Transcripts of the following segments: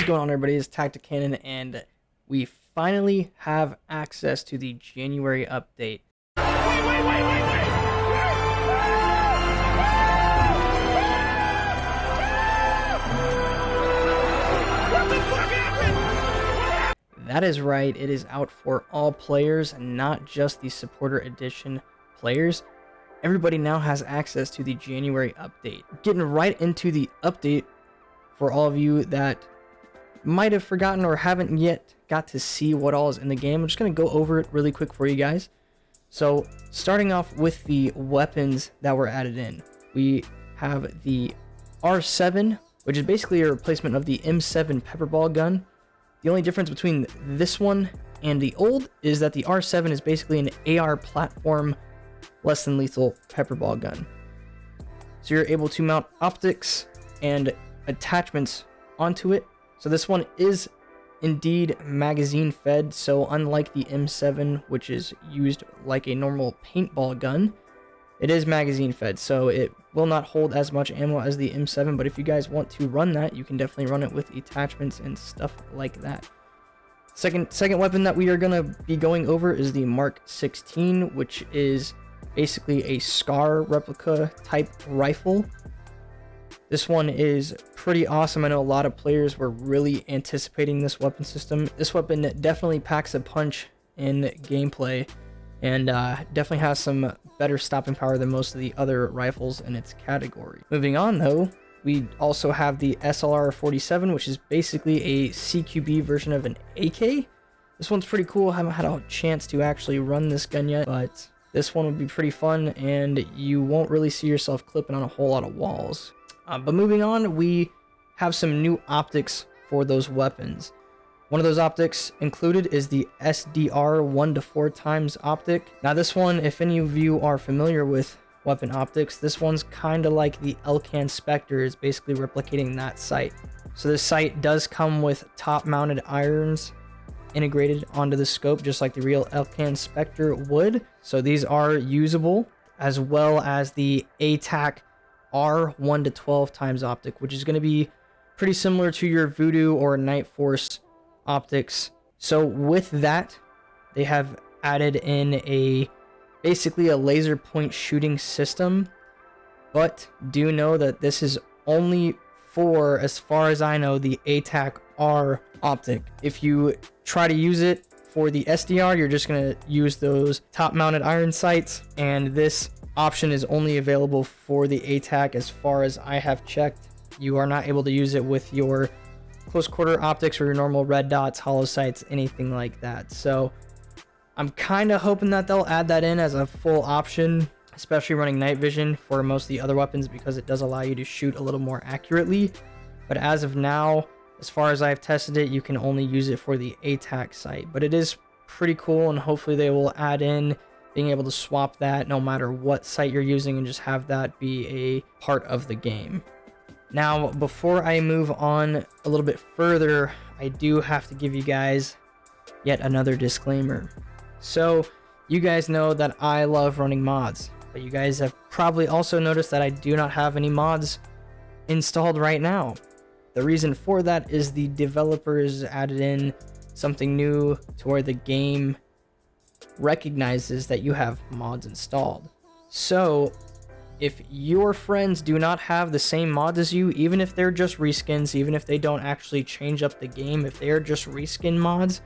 is going on, everybody? It's Tactic Cannon, and we finally have access to the January update. Wait! What the fuck happened? That is right, it is out for all players, not just the Supporter Edition players. Everybody now has access to the January update. Getting right into the update for all of you that might have forgotten or haven't yet got to see what all is in the game. I'm just going to go over it really quick for you guys. So starting off with the weapons that were added in, we have the R7, which is basically a replacement of the M7 pepperball gun. The only difference between this one and the old is that the R7 is basically an AR platform, less than lethal pepperball gun. So you're able to mount optics and attachments onto it. So this one is indeed magazine fed, so unlike the M7, which is used like a normal paintball gun, it is magazine fed, so it will not hold as much ammo as the M7, but if you guys want to run that, you can definitely run it with attachments and stuff like that. Second weapon that we are going to be going over is the Mark 16, which is basically a SCAR replica type rifle. This one is pretty awesome. I know a lot of players were really anticipating this weapon system. This weapon definitely packs a punch in gameplay and definitely has some better stopping power than most of the other rifles in its category. Moving on though, we also have the SLR-47, which is basically a CQB version of an AK. This one's pretty cool. I haven't had a chance to actually run this gun yet, but this one would be pretty fun and you won't really see yourself clipping on a whole lot of walls. But moving on, we have some new optics for those weapons. One of those optics included is the SDR 1-to-4 times optic. Now this one, if any of you are familiar with weapon optics, this one's kind of like the Elcan Spectre, is basically replicating that sight. So this sight does come with top mounted irons integrated onto the scope, just like the real Elcan Spectre would. So these are usable, as well as the ATAC R 1-to-12 times optic, which is going to be pretty similar to your Voodoo or Night Force optics. So with that, they have added in basically a laser point shooting system, but do know that this is only for, as far as I know, the ATAC R optic. If you try to use it for the SDR, you're just going to use those top mounted iron sights, and this option is only available for the ATAC. As far as I have checked, you are not able to use it with your close quarter optics or your normal red dots, hollow sights, anything like that. So I'm kind of hoping that they'll add that in as a full option, especially running night vision for most of the other weapons, because it does allow you to shoot a little more accurately. But as of now, as far as I've tested it, you can only use it for the ATAC sight. But it is pretty cool, and hopefully they will add in being able to swap that no matter what sight you're using and just have that be a part of the game. Now, before I move on a little bit further, I do have to give you guys yet another disclaimer. So, you guys know that I love running mods, but you guys have probably also noticed that I do not have any mods installed right now. The reason for that is the developers added in something new to where the game recognizes that you have mods installed. So if your friends do not have the same mods as you, even if they're just reskins, even if they don't actually change up the game, if they're just reskin mods,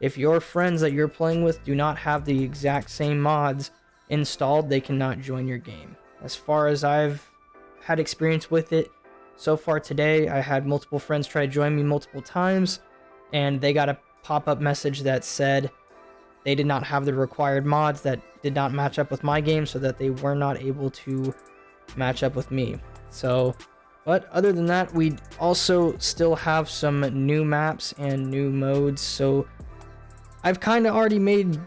if your friends that you're playing with do not have the exact same mods installed, they cannot join your game. As far as I've had experience with it so far today, I had multiple friends try to join me multiple times, and they got a pop-up message that said they did not have the required mods that did not match up with my game, so that they were not able to match up with me. So, but other than that, we also still have some new maps and new modes. So I've kind of already made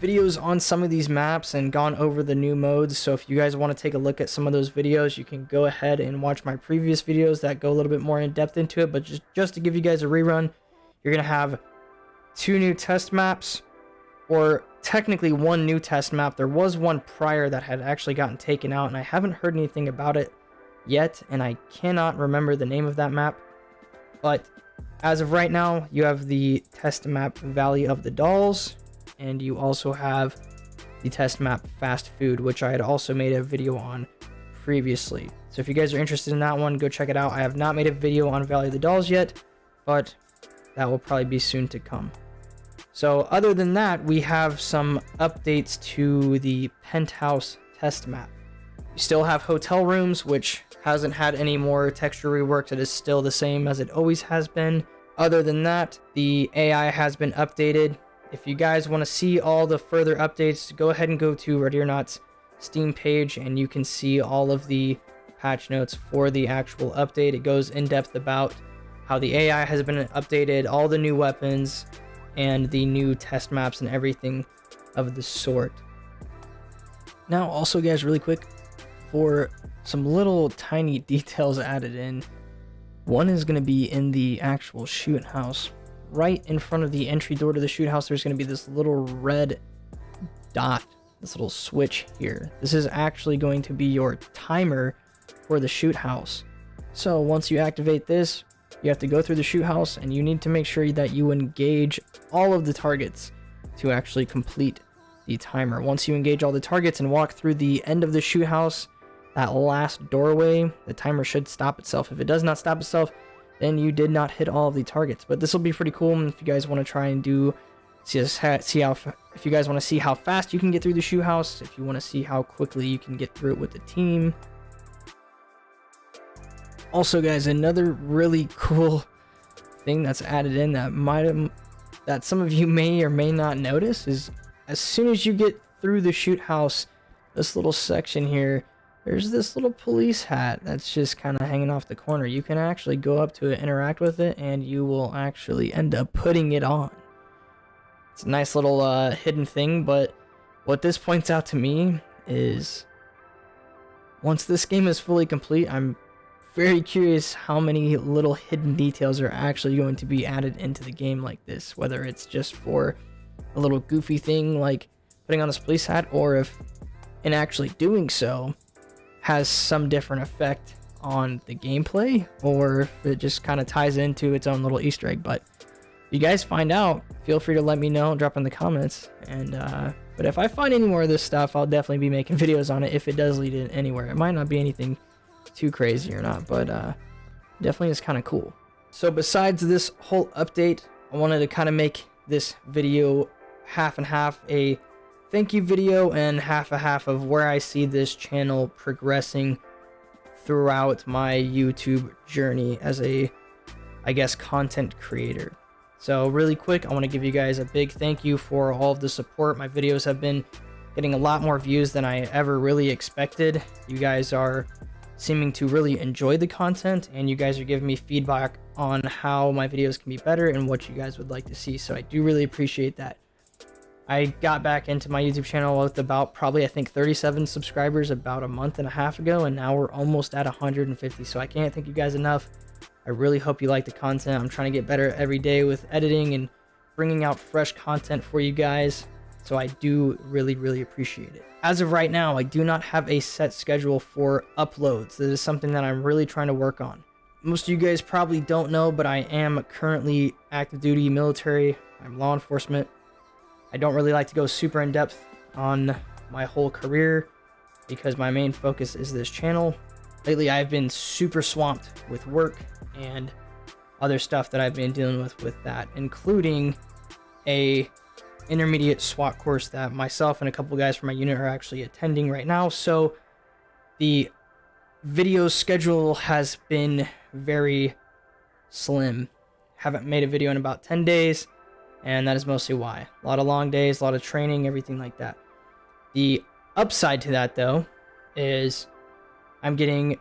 videos on some of these maps and gone over the new modes. So if you guys want to take a look at some of those videos, you can go ahead and watch my previous videos that go a little bit more in depth into it. But just to give you guys a rerun, you're going to have 2 new test maps, or technically 1 new test map. There was one prior that had actually gotten taken out, and I haven't heard anything about it yet, and I cannot remember the name of that map. But as of right now, you have the test map Valley of the Dolls, and you also have the test map Fast Food, which I had also made a video on previously. So if you guys are interested in that one, go check it out. I have not made a video on Valley of the Dolls yet, but that will probably be soon to come. So other than that, we have some updates to the Penthouse test map. You still have hotel rooms, which hasn't had any more texture reworks. It is still the same as it always has been. Other than that, the AI has been updated. If you guys want to see all the further updates, go ahead and go to Ready or Not's Steam page, and you can see all of the patch notes for the actual update. It goes in depth about how the AI has been updated, all the new weapons, and the new test maps and everything of the sort. Now, also guys, really quick, for some little tiny details added in, one is going to be in the actual shoot house. Right in front of the entry door to the shoot house, there's going to be this little red dot, this little switch here. This is actually going to be your timer for the shoot house. So once you activate this, you have to go through the shoot house, and you need to make sure that you engage all of the targets to actually complete the timer. Once you engage all the targets and walk through the end of the shoot house, that last doorway, the timer should stop itself. If it does not stop itself, then you did not hit all of the targets. But this will be pretty cool if you guys want to try and if you guys want to see how fast you can get through the shoot house, if you want to see how quickly you can get through it with the team. Also guys, another really cool thing that's added in that some of you may or may not notice is, as soon as you get through the shoot house, this little section here, there's this little police hat that's just kind of hanging off the corner. You can actually go up to it, interact with it, and you will actually end up putting it on. It's a nice little hidden thing, but what this points out to me is, once this game is fully complete, I'm very curious how many little hidden details are actually going to be added into the game like this, whether it's just for a little goofy thing like putting on this police hat, or if in actually doing so has some different effect on the gameplay, or if it just kind of ties into its own little Easter egg. But if you guys find out, feel free to let me know, drop in the comments, and but if I find any more of this stuff, I'll definitely be making videos on it if it does lead it anywhere. It might not be anything too crazy or not, but definitely is kind of cool. So besides this whole update, I wanted to kind of make this video half and half, a thank you video and half a half of where I see this channel progressing throughout my YouTube journey as a, I guess, content creator. So really quick, I want to give you guys a big thank you for all of the support. My videos have been getting a lot more views than I ever really expected. You guys are seeming to really enjoy the content, and you guys are giving me feedback on how my videos can be better and what you guys would like to see. So I do really appreciate that. I got back into my YouTube channel with about probably, I think, 37 subscribers about a month and a half ago, and now we're almost at 150. So I can't thank you guys enough. I really hope you like the content. I'm trying to get better every day with editing and bringing out fresh content for you guys. So I do really appreciate it. As of right now, I do not have a set schedule for uploads. This is something that I'm really trying to work on. Most of you guys probably don't know, but I am currently active duty military. I'm law enforcement. I don't really like to go super in depth on my whole career because my main focus is this channel. Lately, I've been super swamped with work and other stuff that I've been dealing with that, including a intermediate SWAT course that myself and a couple guys from my unit are actually attending right now. So the video schedule has been very slim. Haven't made a video in about 10 days, and that is mostly why. A lot of long days, a lot of training, everything like that. The upside to that, though, is I'm getting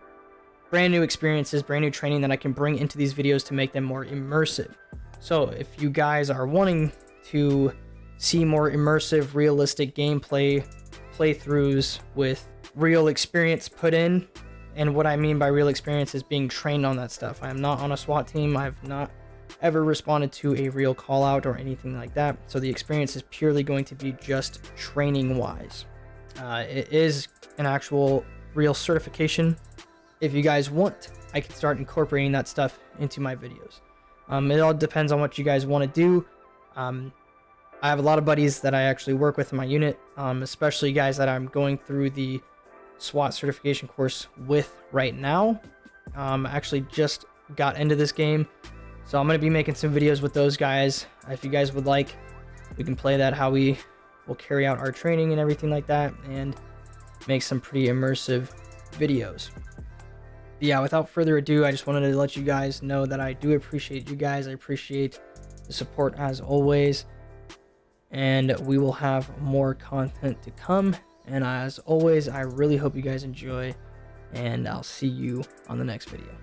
brand new experiences, brand new training that I can bring into these videos to make them more immersive. So if you guys are wanting to see more immersive, realistic gameplay playthroughs with real experience put in, and what I mean by real experience is being trained on that stuff. I am not on a SWAT team. I've not ever responded to a real call out or anything like that. So the experience is purely going to be just training wise. It is an actual real certification. If you guys want, I can start incorporating that stuff into my videos. It all depends on what you guys want to do. I have a lot of buddies that I actually work with in my unit, especially guys that I'm going through the SWAT certification course with right now. Actually just got into this game, so I'm going to be making some videos with those guys. If you guys would like, we can play that, how we will carry out our training and everything like that, and make some pretty immersive videos. But yeah, without further ado, I just wanted to let you guys know that I do appreciate you guys. I appreciate the support as always, and we will have more content to come. And as always, I really hope you guys enjoy, and I'll see you on the next video.